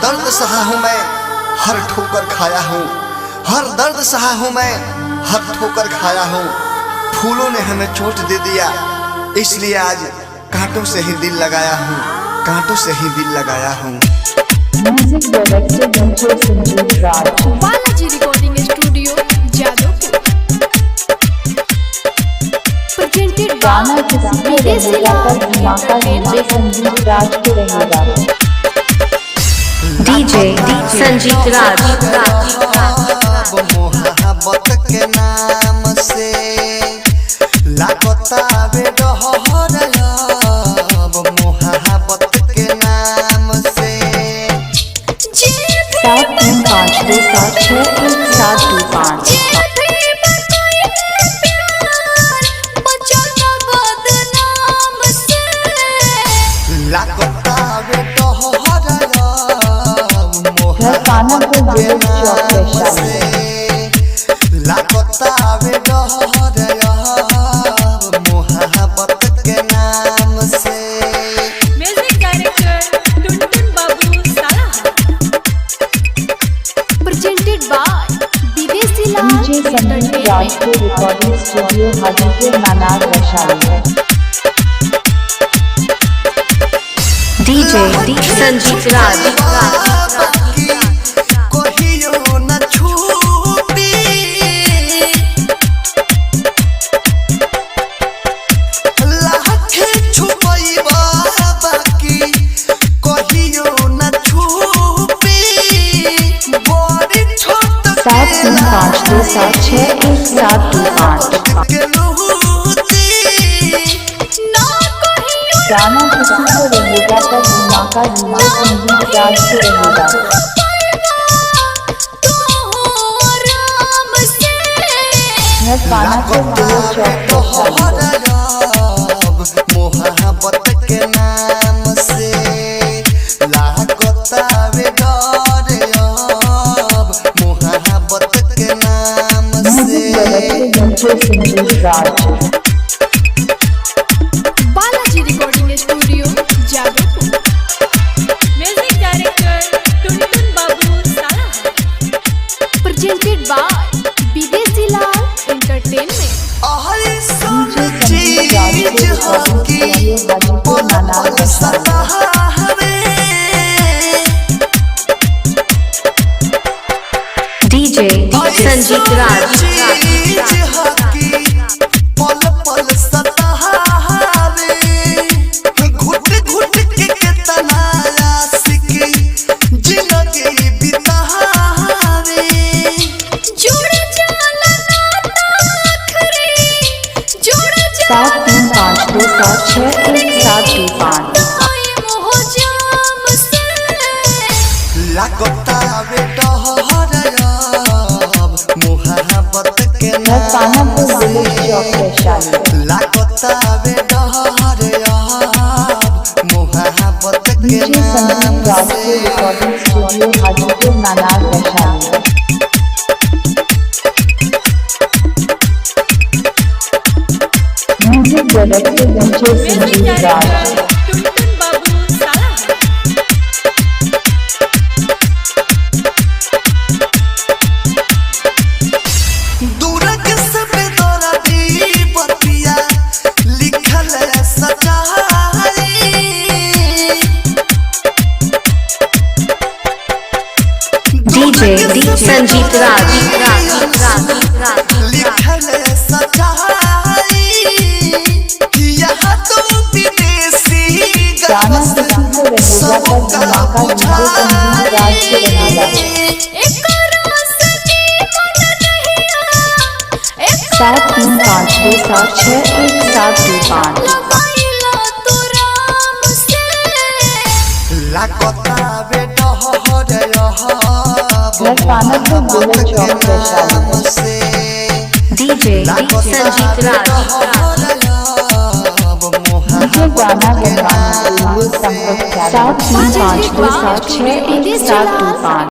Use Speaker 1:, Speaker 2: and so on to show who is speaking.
Speaker 1: दर्द सहा हूँ मैं, हर ठोकर खाया हूँ। हर दर्द सहा हूँ मैं, हर ठोकर खाया हूँ। फूलों ने हमें चोट दे दिया, इसलिए आज कांटों से ही दिल लगाया हूँ, कांटों से ही दिल लगाया हूँ।
Speaker 2: Music director Sanjeev Raj,
Speaker 3: Balaji recording studio Jadavpur. Presented
Speaker 2: गाना किसी के रहेगा पर धमाका डीजे संजीव राज के रहेगा।
Speaker 4: डीजे संजीव राज।
Speaker 1: मोहब्बत के नाम से लागता बेडहर, मोहब्बत के नाम से
Speaker 2: 7352761725।
Speaker 1: मोहब्बत के नाम से।
Speaker 3: म्यूजिक डायरेक्टर टुनटुन बाबू साला। Presented by Videshi Lal
Speaker 2: DJ Sanjeev Raj के recording studio Hajipur Nanar Vaishali.
Speaker 4: DJ Sanjeev Raj.
Speaker 2: गाना किसी को रहेगा पर धमाका डीजे संजीव राज के रहेगा।
Speaker 1: मोहब्बत के नाम से लागता बेडर, मोहब्बत के नाम से।
Speaker 2: Sanjeev Raj,
Speaker 3: Balaji recording studio Jadavpur. Music director Tuntun Babu साला। Presented by Videshi Lal entertainment.
Speaker 4: DJ Sanjeev Raj.
Speaker 1: पल पल सतावे, घुट घुट के कितना आशिकी जिंदगी बितावे।
Speaker 3: जुड़ जाला नाता आखिरी, जुड़ जाला
Speaker 2: 7352761725।
Speaker 3: मोह जाम से।
Speaker 1: लागता बेडहर, मोहब्बत के नाम से। लागता बेडहर, मोहब्बत के
Speaker 2: डीजे संजीव राज के recording studio Hajipur Nanar Vaishali. Music director Sanjeev Raj,
Speaker 3: Tuntun Babu साला।
Speaker 1: दूरक से बेदरा दी बतिया लिखल सचाई।
Speaker 4: डीजे संजीव राज।
Speaker 1: लिखल सचाई, यहाँ तो विदेशी
Speaker 2: गाना किसी को रहेगा पर धमाका डीजे संजीव राज के रहेगा। 7352761725।
Speaker 1: लागता बेडहर,
Speaker 2: मोहब्बत के नाम
Speaker 1: से।
Speaker 4: डीजे संजीव राज।
Speaker 2: डीजे गाना के नाम से संपर्क 7352761725।